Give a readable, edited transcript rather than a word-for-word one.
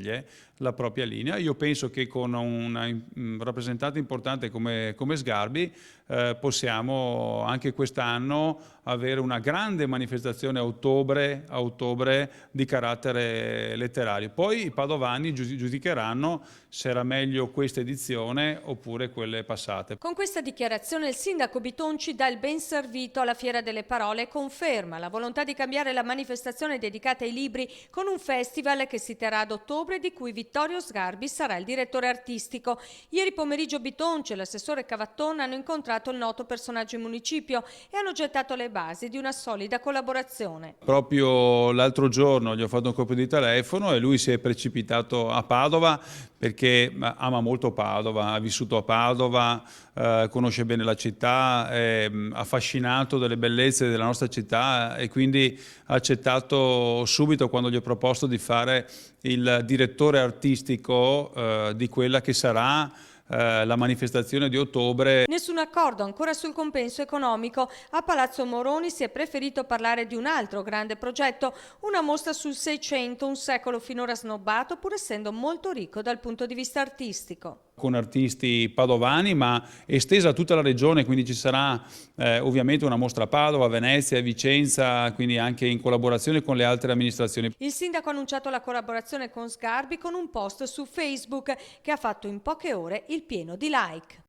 sceglie la propria linea. Io penso che con un rappresentante importante come Sgarbi possiamo anche quest'anno avere una grande manifestazione a ottobre di carattere letterario. Poi i padovani giudicheranno se era meglio questa edizione oppure quelle passate. Con questa dichiarazione il sindaco Bitonci dà il ben servito alla Fiera delle Parole e conferma la volontà di cambiare la manifestazione dedicata ai libri con un festival che si terrà ad ottobre, di cui Vittorio Sgarbi sarà il direttore artistico. Ieri pomeriggio Bitonci e l'assessore Cavattona hanno incontrato il noto personaggio in municipio e hanno gettato le basi di una solida collaborazione. Proprio l'altro giorno gli ho fatto un colpo di telefono e lui si è precipitato a Padova perché ama molto Padova, ha vissuto a Padova, conosce bene la città, è affascinato dalle bellezze della nostra città e quindi ha accettato subito quando gli ho proposto di fare il direttore artistico di quella che sarà la manifestazione di ottobre. Nessun accordo ancora sul compenso economico. A Palazzo Moroni si è preferito parlare di un altro grande progetto, una mostra sul Seicento, un secolo finora snobbato pur essendo molto ricco dal punto di vista artistico. Con artisti padovani ma estesa a tutta la regione, quindi ci sarà ovviamente una mostra a Padova, Venezia, Vicenza, quindi anche in collaborazione con le altre amministrazioni. Il sindaco ha annunciato la collaborazione con Sgarbi con un post su Facebook che ha fatto in poche ore il pieno di like.